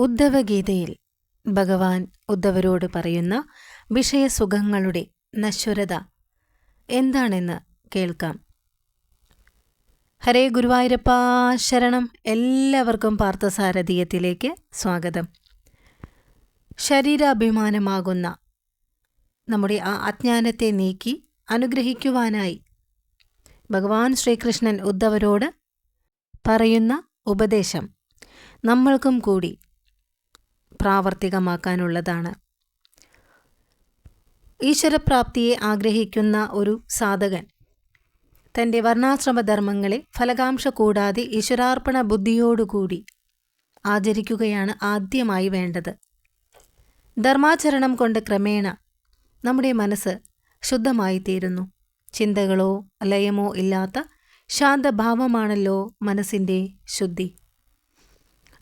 ഉദ്ധവഗീതയിൽ ഭഗവാൻ ഉദ്ധവരോട് പറയുന്ന വിഷയസുഖങ്ങളുടെ നശ്വരത എന്താണെന്ന് കേൾക്കാം. ഹരേ ഗുരുവായൂരപ്പ ശരണം. എല്ലാവർക്കും പാർത്ഥസാരഥീയത്തിലേക്ക് സ്വാഗതം. ശരീരാഭിമാനമാകുന്ന നമ്മുടെ ആ അജ്ഞാനത്തെ നീക്കി അനുഗ്രഹിക്കുവാനായി ഭഗവാൻ ശ്രീകൃഷ്ണൻ ഉദ്ധവരോട് പറയുന്ന ഉപദേശം നമ്മൾക്കും കൂടി പ്രാവർത്തികമാക്കാനുള്ളതാണ്. ഈശ്വരപ്രാപ്തിയെ ആഗ്രഹിക്കുന്ന ഒരു സാധകൻ തൻ്റെ വർണ്ണാശ്രമധർമ്മങ്ങളെ ഫലകാംക്ഷ കൂടാതെ ഈശ്വരാർപ്പണ ബുദ്ധിയോടുകൂടി ആചരിക്കുകയാണ് ആദ്യമായി വേണ്ടത്. ധർമാചരണം കൊണ്ട് ക്രമേണ നമ്മുടെ മനസ്സ് ശുദ്ധമായി തീരുന്നു. ചിന്തകളോ ലയമോ ഇല്ലാത്ത ശാന്തഭാവമാണല്ലോ മനസ്സിൻ്റെ ശുദ്ധി.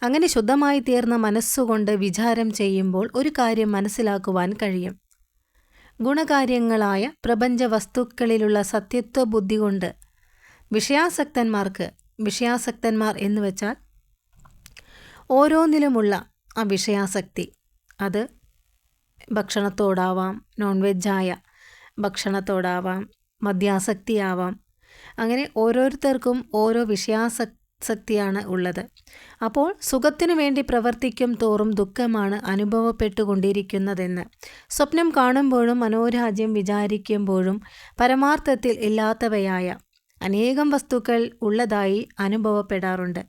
അങ്ങനെ ശുദ്ധമായി തീർന്ന മനസ്സുകൊണ്ട് വിചാരം ചെയ്യുമ്പോൾ ഒരു കാര്യം മനസ്സിലാക്കുവാൻ കഴിയും. ഗുണകാര്യങ്ങളായ പ്രപഞ്ച വസ്തുക്കളിലുള്ള സത്യത്വ ബുദ്ധി കൊണ്ട് വിഷയാസക്തന്മാർ എന്ന് വെച്ചാൽ ഓരോന്നിലുമുള്ള ആ വിഷയാസക്തി, അത് ഭക്ഷണത്തോടാവാം, നോൺ വെജായ ഭക്ഷണത്തോടാവാം, മദ്യാസക്തിയാവാം. അങ്ങനെ ഓരോരുത്തർക്കും ഓരോ വിഷയാസക്തിയാണ് ഉള്ളത്. അപ്പോൾ സുഖത്തിനു വേണ്ടി പ്രവർത്തിക്കും തോറും ദുഃഖമാണ് അനുഭവപ്പെട്ടുകൊണ്ടിരിക്കുന്നതെന്ന് സ്വപ്നം കാണുമ്പോഴും മനോരാജ്യം വിചാരിക്കുമ്പോഴും പരമാർത്ഥത്തിൽ ഇല്ലാത്തവയായ അനേകം വസ്തുക്കൾ ഉള്ളതായി അനുഭവപ്പെടാറുണ്ട്.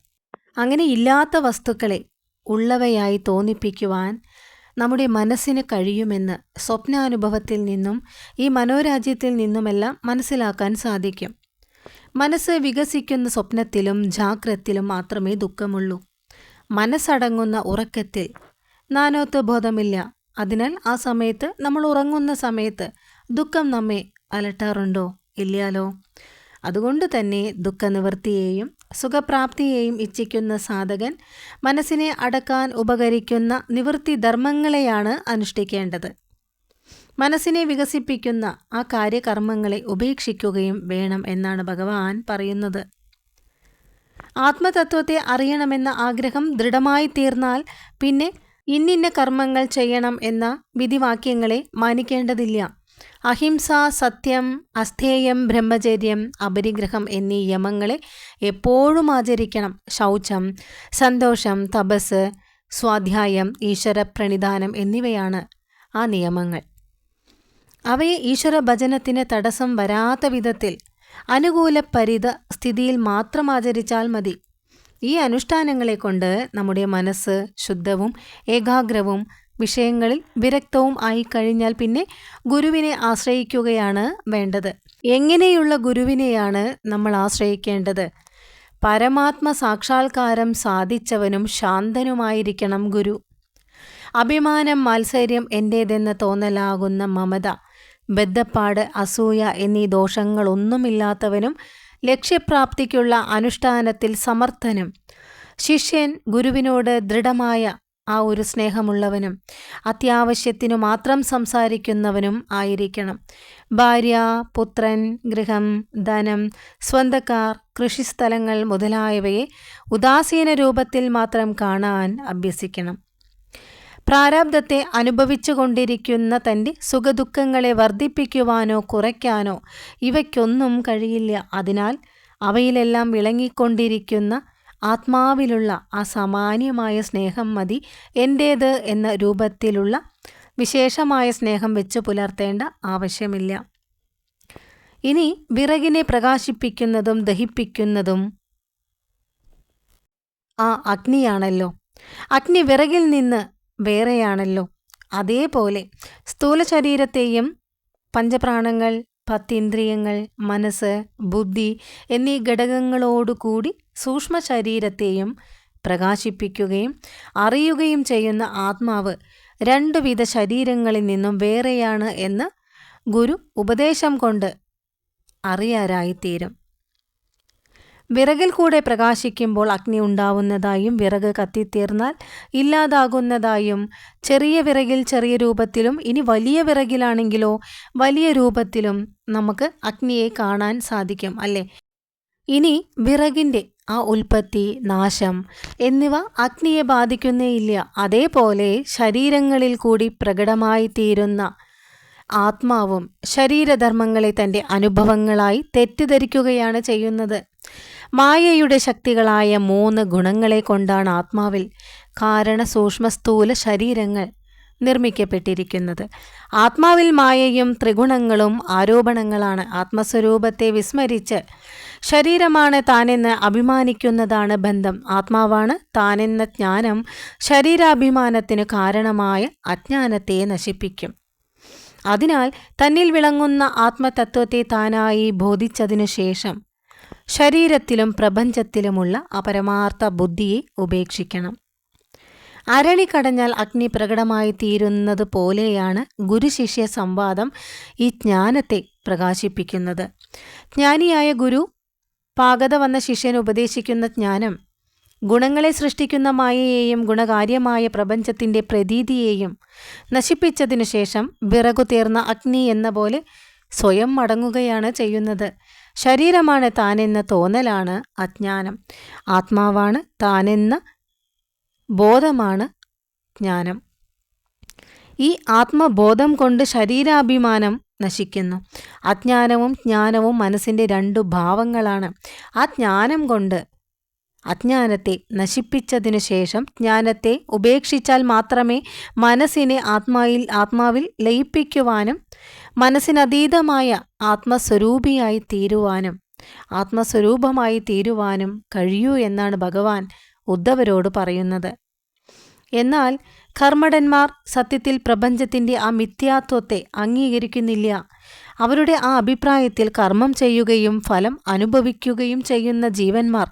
അങ്ങനെ ഇല്ലാത്ത വസ്തുക്കളെ ഉള്ളവയായി തോന്നിപ്പിക്കുവാൻ നമ്മുടെ മനസ്സിന് കഴിയുമെന്ന് സ്വപ്നാനുഭവത്തിൽ നിന്നും ഈ മനോരാജ്യത്തിൽ നിന്നുമെല്ലാം മനസ്സിലാക്കാൻ സാധിക്കും. മനസ്സ് വികസിക്കുന്ന സ്വപ്നത്തിലും ജാഗ്രത്തിലും മാത്രമേ ദുഃഖമുള്ളൂ. മനസ്സടങ്ങുന്ന ഉറക്കത്തിൽ നാനാത്വബോധമില്ല. അതിനാൽ ആ സമയത്ത് നമ്മൾ ഉറങ്ങുന്ന സമയത്ത് ദുഃഖം നമ്മെ അലട്ടാറുണ്ടോ? ഇല്ലാലോ. അതുകൊണ്ട് തന്നെ ദുഃഖനിവൃത്തിയെയും സുഖപ്രാപ്തിയെയും ഇച്ഛിക്കുന്ന സാധകൻ മനസ്സിനെ അടക്കാൻ ഉപകരിക്കുന്ന നിവൃത്തി ധർമ്മങ്ങളെയാണ് അനുഷ്ഠിക്കേണ്ടത്. മനസ്സിനെ വികസിപ്പിക്കുന്ന ആ കാര്യകർമ്മങ്ങളെ ഉപേക്ഷിക്കുകയും വേണം എന്നാണ് ഭഗവാൻ പറയുന്നത്. ആത്മതത്വത്തെ അറിയണമെന്ന ആഗ്രഹം ദൃഢമായി തീർന്നാൽ പിന്നെ ഇന്നിന്ന കർമ്മങ്ങൾ ചെയ്യണം എന്ന വിധിവാക്യങ്ങളെ മാനിക്കേണ്ടതില്ല. അഹിംസ, സത്യം, അസ്ഥേയം, ബ്രഹ്മചര്യം, അപരിഗ്രഹം എന്നീ യമങ്ങളെ എപ്പോഴും ആചരിക്കണം. ശൗചം, സന്തോഷം, തപസ്, സ്വാധ്യായം, ഈശ്വരപ്രണിധാനം എന്നിവയാണ് ആ നിയമങ്ങൾ. അവയെ ഈശ്വര ഭജനത്തിന് തടസ്സം വരാത്ത വിധത്തിൽ അനുകൂല സ്ഥിതിയിൽ മാത്രം ആചരിച്ചാൽ മതി. ഈ അനുഷ്ഠാനങ്ങളെ കൊണ്ട് നമ്മുടെ മനസ്സ് ശുദ്ധവും ഏകാഗ്രവും വിഷയങ്ങളിൽ വിരക്തവും ആയി കഴിഞ്ഞാൽ പിന്നെ ഗുരുവിനെ ആശ്രയിക്കുകയാണ് വേണ്ടത്. എങ്ങനെയുള്ള ഗുരുവിനെയാണ് നമ്മൾ ആശ്രയിക്കേണ്ടത്? പരമാത്മ സാക്ഷാത്കാരം സാധിച്ചവനും ശാന്തനുമായിരിക്കണം ഗുരു. അഭിമാനം, മാത്സര്യം, എൻ്റേതെന്ന് തോന്നലാകുന്ന മമത, ബദ്ധപ്പാട്, അസൂയ എന്നീ ദോഷങ്ങളൊന്നുമില്ലാത്തവനും ലക്ഷ്യപ്രാപ്തിക്കുള്ള അനുഷ്ഠാനത്തിൽ സമർത്ഥനും ശിഷ്യൻ ഗുരുവിനോട് ദൃഢമായ ആ ഒരു സ്നേഹമുള്ളവനും അത്യാവശ്യത്തിനു മാത്രം സംസാരിക്കുന്നവനും ആയിരിക്കണം. ഭാര്യ, പുത്രൻ, ഗൃഹം, ധനം, സ്വന്തക്കാർ, കൃഷിസ്ഥലങ്ങൾ മുതലായവയെ ഉദാസീന രൂപത്തിൽ മാത്രം കാണാൻ അഭ്യസിക്കണം. പ്രാരബ്ധത്തെ അനുഭവിച്ചു കൊണ്ടിരിക്കുന്ന തൻ്റെ സുഖദുഃഖങ്ങളെ വർദ്ധിപ്പിക്കുവാനോ കുറയ്ക്കാനോ ഇവയ്ക്കൊന്നും കഴിയില്ല. അതിനാൽ അവയിലെല്ലാം വിളങ്ങിക്കൊണ്ടിരിക്കുന്ന ആത്മാവിലുള്ള ആ സാമാന്യമായ സ്നേഹം മതി. എൻ്റേത് എന്ന രൂപത്തിലുള്ള വിശേഷമായ സ്നേഹം വെച്ച് പുലർത്തേണ്ട ആവശ്യമില്ല. ഇനി വിറകിനെ പ്രകാശിപ്പിക്കുന്നതും ദഹിപ്പിക്കുന്നതും ആ അഗ്നിയാണല്ലോ. അഗ്നി വിറകിൽ നിന്ന് വേറെയാണല്ലോ. അതേപോലെ സ്ഥൂല ശരീരത്തെയും പഞ്ചപ്രാണങ്ങൾ, പത്തേന്ദ്രിയങ്ങൾ, മനസ്സ്, ബുദ്ധി എന്നീ ഘടകങ്ങളോടുകൂടി സൂക്ഷ്മ ശരീരത്തെയും പ്രകാശിപ്പിക്കുകയും അറിയുകയും ചെയ്യുന്ന ആത്മാവ് രണ്ടുവിധ ശരീരങ്ങളിൽ നിന്നും വേറെയാണ് എന്ന് ഗുരു ഉപദേശം കൊണ്ട് അറിയാറായിത്തീരും. വിറകിൽ കൂടെ പ്രകാശിക്കുമ്പോൾ അഗ്നി ഉണ്ടാവുന്നതായും വിറക് കത്തിത്തീർന്നാൽ ഇല്ലാതാകുന്നതായും, ചെറിയ വിറകിൽ ചെറിയ രൂപത്തിലും ഇനി വലിയ വിറകിലാണെങ്കിലോ വലിയ രൂപത്തിലും നമുക്ക് അഗ്നിയെ കാണാൻ സാധിക്കും അല്ലേ. ഇനി വിറകിൻ്റെ ആ ഉൽപ്പത്തി, നാശം എന്നിവ അഗ്നിയെ ബാധിക്കുന്നേയില്ല. അതേപോലെ ശരീരങ്ങളിൽ കൂടി പ്രകടമായി തീരുന്ന ആത്മാവും ശരീരധർമ്മങ്ങളെ തൻ്റെ അനുഭവങ്ങളായി തെറ്റിദ്ധരിക്കുകയാണ് ചെയ്യുന്നത്. മായയുടെ ശക്തികളായ 3 ഗുണങ്ങളെ കൊണ്ടാണ് ആത്മാവിൽ കാരണ സൂക്ഷ്മ സ്ഥൂല ശരീരങ്ങൾ നിർമ്മിക്കപ്പെട്ടിരിക്കുന്നത്. ആത്മാവിൽ മായയും ത്രിഗുണങ്ങളും ആരോപണങ്ങളാണ്. ആത്മസ്വരൂപത്തെ വിസ്മരിച്ച് ശരീരമാണ് താനെന്ന് അഭിമാനിക്കുന്നതാണ് ബന്ധം. ആത്മാവാണ് താനെന്ന ജ്ഞാനം ശരീരാഭിമാനത്തിന് കാരണമായ അജ്ഞാനത്തെ നശിപ്പിക്കും. അതിനാൽ തന്നിൽ വിളങ്ങുന്ന ആത്മതത്വത്തെ താനായി ബോധിച്ചതിനു ശേഷം ശരീരത്തിലും പ്രപഞ്ചത്തിലുമുള്ള അപരമാർത്ഥ ബുദ്ധിയെ ഉപേക്ഷിക്കണം. അരളി കടഞ്ഞാൽ അഗ്നി പ്രകടമായി തീരുന്നത് പോലെയാണ് ഗുരുശിഷ്യ സംവാദം ഈ ജ്ഞാനത്തെ പ്രകാശിപ്പിക്കുന്നത്. ജ്ഞാനിയായ ഗുരു പാകത വന്ന ശിഷ്യന് ഉപദേശിക്കുന്ന ജ്ഞാനം ഗുണങ്ങളെ സൃഷ്ടിക്കുന്ന മായയെയും ഗുണകാര്യമായ പ്രപഞ്ചത്തിൻ്റെ പ്രതീതിയെയും നശിപ്പിച്ചതിനു ശേഷം വിറകു തീർന്ന അഗ്നി എന്ന പോലെ സ്വയം മടങ്ങുകയാണ് ചെയ്യുന്നത്. ശരീരമാണ് താനെന്ന തോന്നലാണ് അജ്ഞാനം. ആത്മാവാണ് താനെന്ന ബോധമാണ് ജ്ഞാനം. ഈ ആത്മബോധം കൊണ്ട് ശരീരാഭിമാനം നശിക്കുന്നു. അജ്ഞാനവും ജ്ഞാനവും മനസ്സിൻ്റെ 2 ഭാവങ്ങളാണ്. ആ ജ്ഞാനം കൊണ്ട് അജ്ഞാനത്തെ നശിപ്പിച്ചതിനു ശേഷം ജ്ഞാനത്തെ ഉപേക്ഷിച്ചാൽ മാത്രമേ മനസ്സിനെ ആത്മാവിൽ ലയിപ്പിക്കുവാനും മനസ്സിനതീതമായ ആത്മസ്വരൂപിയായി തീരുവാനും കഴിയൂ എന്നാണ് ഭഗവാൻ ഉദ്ധവരോട് പറയുന്നത്. എന്നാൽ കർമ്മടന്മാർ സത്യത്തിൽ പ്രപഞ്ചത്തിൻ്റെ ആ മിഥ്യാത്വത്തെ അംഗീകരിക്കുന്നില്ല. അവരുടെ ആ അഭിപ്രായത്തിൽ കർമ്മം ചെയ്യുകയും ഫലം അനുഭവിക്കുകയും ചെയ്യുന്ന ജീവന്മാർ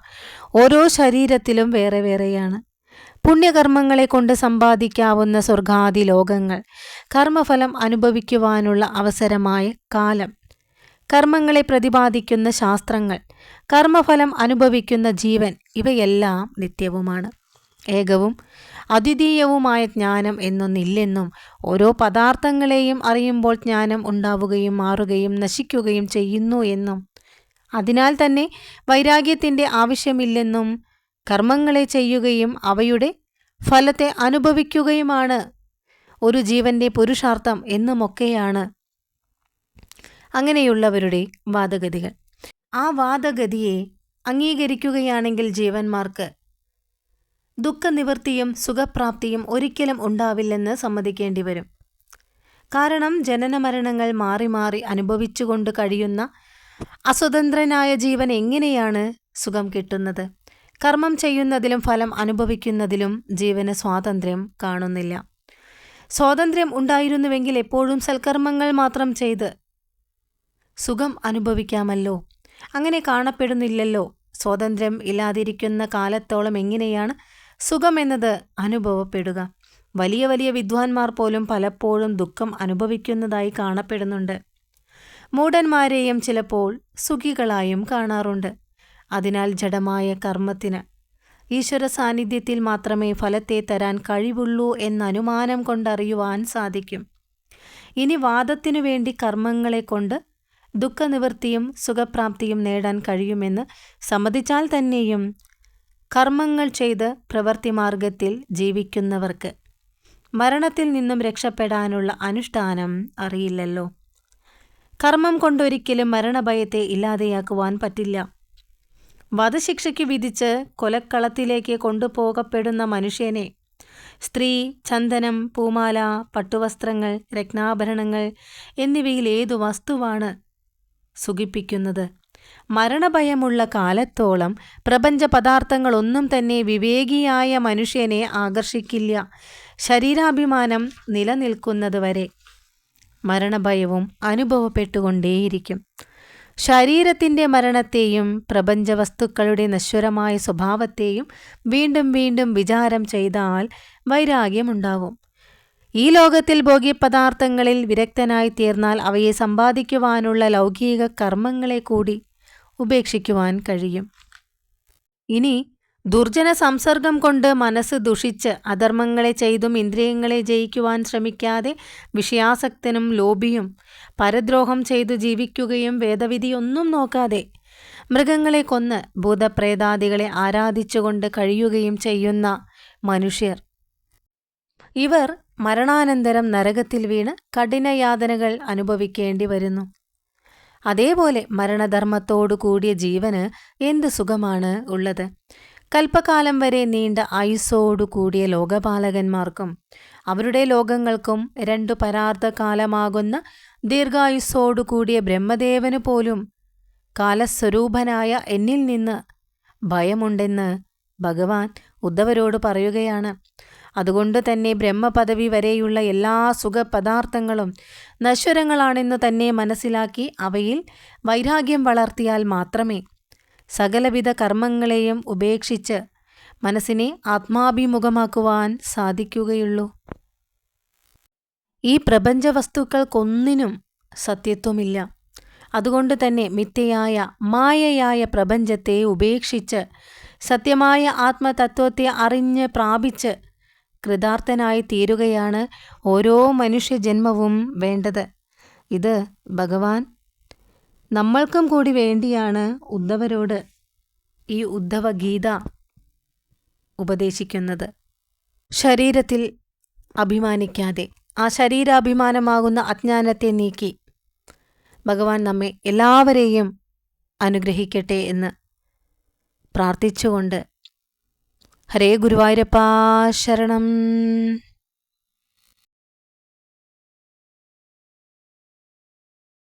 ഓരോ ശരീരത്തിലും വേറെ വേറെയാണ്. പുണ്യകർമ്മങ്ങളെ കൊണ്ട് സമ്പാദിക്കാവുന്ന സ്വർഗാദി ലോകങ്ങൾ, കർമ്മഫലം അനുഭവിക്കുവാനുള്ള അവസരമായ കാലം, കർമ്മങ്ങളെ പ്രതിപാദിക്കുന്ന ശാസ്ത്രങ്ങൾ, കർമ്മഫലം അനുഭവിക്കുന്ന ജീവൻ, ഇവയെല്ലാം നിത്യവുമാണ്. ഏകവും അദ്വിതീയവുമായ ജ്ഞാനം എന്നൊന്നില്ലെന്നും ഓരോ പദാർത്ഥങ്ങളെയും അറിയുമ്പോൾ ജ്ഞാനം ഉണ്ടാവുകയും മാറുകയും നശിക്കുകയും ചെയ്യുന്നു എന്നും അതിനാൽ തന്നെ വൈരാഗ്യത്തിൻ്റെ ആവശ്യമില്ലെന്നും കർമ്മങ്ങളെ ചെയ്യുകയും അവയുടെ ഫലത്തെ അനുഭവിക്കുകയുമാണ് ഒരു ജീവൻ്റെ പുരുഷാർത്ഥം എന്നുമൊക്കെയാണ് അങ്ങനെയുള്ളവരുടെ വാദഗതികൾ. ആ വാദഗതിയെ അംഗീകരിക്കുകയാണെങ്കിൽ ജീവന്മാർക്ക് ദുഃഖനിവൃത്തിയും സുഖപ്രാപ്തിയും ഒരിക്കലും ഉണ്ടാവില്ലെന്ന് സമ്മതിക്കേണ്ടി വരും. കാരണം ജനനമരണങ്ങൾ മാറി മാറി അനുഭവിച്ചുകൊണ്ട് കഴിയുന്ന അസ്വതന്ത്രനായ ജീവൻ എങ്ങനെയാണ് സുഖം കിട്ടുന്നത്? കർമ്മം ചെയ്യുന്നതിലും ഫലം അനുഭവിക്കുന്നതിലും ജീവന് സ്വാതന്ത്ര്യം കാണുന്നില്ല. സ്വാതന്ത്ര്യം ഉണ്ടായിരുന്നുവെങ്കിൽ എപ്പോഴും സൽക്കർമ്മങ്ങൾ മാത്രം ചെയ്ത് സുഖം അനുഭവിക്കാമല്ലോ. അങ്ങനെ കാണപ്പെടുന്നില്ലല്ലോ. സ്വാതന്ത്ര്യം ഇല്ലാതിരിക്കുന്ന കാലത്തോളം എങ്ങനെയാണ് സുഖമെന്നത് അനുഭവപ്പെടുക? വലിയ വലിയ വിദ്വാൻമാർ പോലും പലപ്പോഴും ദുഃഖം അനുഭവിക്കുന്നതായി കാണപ്പെടുന്നുണ്ട്. മൂഢന്മാരെയും ചിലപ്പോൾ സുഖികളായും കാണാറുണ്ട്. അതിനാൽ ജഡമായ കർമ്മത്തിന് ഈശ്വര സാന്നിധ്യത്തിൽ മാത്രമേ ഫലത്തെ തരാൻ കഴിവുള്ളൂ എന്ന അനുമാനം കൊണ്ടറിയുവാൻ സാധിക്കും. ഇനി വാദത്തിനു വേണ്ടി കർമ്മങ്ങളെ കൊണ്ട് ദുഃഖനിവൃത്തിയും സുഖപ്രാപ്തിയും നേടാൻ കഴിയുമെന്ന് സമ്മതിച്ചാൽ തന്നെയും കർമ്മങ്ങൾ ചെയ്ത് പ്രവൃത്തി മാർഗത്തിൽ ജീവിക്കുന്നവർക്ക് മരണത്തിൽ നിന്നും രക്ഷപ്പെടാനുള്ള അനുഷ്ഠാനം അറിയില്ലല്ലോ. കർമ്മം കൊണ്ടൊരിക്കലും മരണഭയത്തെ ഇല്ലാതെയാക്കുവാൻ പറ്റില്ല. വധശിക്ഷയ്ക്ക് വിധിച്ച് കൊലക്കളത്തിലേക്ക് കൊണ്ടുപോകപ്പെടുന്ന മനുഷ്യനെ സ്ത്രീ, ചന്ദനം, പൂമാല, പട്ടുവസ്ത്രങ്ങൾ, രത്നാഭരണങ്ങൾ എന്നിവയിൽ ഏതു വസ്തുവാണ് സുഖിപ്പിക്കുന്നത്? മരണഭയമുള്ള കാലത്തോളം പ്രപഞ്ച പദാർത്ഥങ്ങളൊന്നും തന്നെ വിവേകിയായ മനുഷ്യനെ ആകർഷിക്കില്ല. ശരീരാഭിമാനം നിലനിൽക്കുന്നത് വരെ മരണഭയവും അനുഭവപ്പെട്ടുകൊണ്ടേയിരിക്കും. ശരീരത്തിൻ്റെ മരണത്തെയും പ്രപഞ്ച വസ്തുക്കളുടെ നശ്വരമായ സ്വഭാവത്തെയും വീണ്ടും വീണ്ടും വിചാരം ചെയ്താൽ വൈരാഗ്യമുണ്ടാവും. ഈ ലോകത്തിൽ ഭോഗ്യപദാർത്ഥങ്ങളിൽ വിരക്തനായി തീർന്നാൽ അവയെ സമ്പാദിക്കുവാനുള്ള ലൗകിക കർമ്മങ്ങളെ കൂടി ഉപേക്ഷിക്കുവാൻ കഴിയും. ഇനി ദുർജന സംസർഗം കൊണ്ട് മനസ്സ് ദുഷിച്ച് അധർമ്മങ്ങളെ ചെയ്തും ഇന്ദ്രിയങ്ങളെ ജയിക്കുവാൻ ശ്രമിക്കാതെ വിഷയാസക്തനും ലോഭിയും പരദ്രോഹം ചെയ്തു ജീവിക്കുകയും വേദവിധിയൊന്നും നോക്കാതെ മൃഗങ്ങളെ കൊന്ന് ഭൂതപ്രേതാദികളെ ആരാധിച്ചുകൊണ്ട് കഴിയുകയും ചെയ്യുന്ന മനുഷ്യർ. ഇവർ മരണാനന്തരം നരകത്തിൽ വീണ് കഠിനയാതനകൾ അനുഭവിക്കേണ്ടി വരുന്നു. അതേപോലെ മരണധർമ്മത്തോടു കൂടിയ ജീവന് എന്ത് സുഖമാണ് ഉള്ളത്? കൽപ്പകാലം വരെ നീണ്ട ആയുസ്സോടു കൂടിയ ലോകപാലകന്മാർക്കും അവരുടെ ലോകങ്ങൾക്കും 2 പരാർദ്ധകാലമാകുന്ന ദീർഘായുസ്സോടു കൂടിയ ബ്രഹ്മദേവനു പോലും കാലസ്വരൂപനായ എന്നിൽ നിന്ന് ഭയമുണ്ടെന്ന് ഭഗവാൻ ഉദ്ധവരോട് പറയുകയാണ്. അതുകൊണ്ട് തന്നെ ബ്രഹ്മപദവി വരെയുള്ള എല്ലാ സുഖപദാർത്ഥങ്ങളും നശ്വരങ്ങളാണെന്ന് തന്നെ മനസ്സിലാക്കി അവയിൽ വൈരാഗ്യം വളർത്തിയാൽ മാത്രമേ സകലവിധ കർമ്മങ്ങളെയും ഉപേക്ഷിച്ച് മനസ്സിനെ ആത്മാഭിമുഖമാക്കുവാൻ സാധിക്കുകയുള്ളൂ. ഈ പ്രപഞ്ച വസ്തുക്കൾക്കൊന്നിനും സത്യത്വമില്ല. അതുകൊണ്ട് തന്നെ മിഥ്യയായ മായയായ പ്രപഞ്ചത്തെ ഉപേക്ഷിച്ച് സത്യമായ ആത്മതത്വത്തെ അറിഞ്ഞ് പ്രാപിച്ച് കൃതാർത്ഥനായി തീരുകയാണ് ഓരോ മനുഷ്യജന്മവും വേണ്ടത്. ഇത് ഭഗവാൻ നമ്മൾക്കും കൂടി വേണ്ടിയാണ് ഉദ്ധവരോട് ഈ ഉദ്ധവ ഗീത ഉപദേശിക്കുന്നത്. ശരീരത്തിൽ അഭിമാനിക്കാതെ ആ ശരീരാഭിമാനമാകുന്ന അജ്ഞാനത്തെ നീക്കി ഭഗവാൻ നമ്മെ എല്ലാവരെയും അനുഗ്രഹിക്കട്ടെ എന്ന് പ്രാർത്ഥിച്ചുകൊണ്ട് ഹരേ ഗുരുവായൂരപ്പാ ശരണം.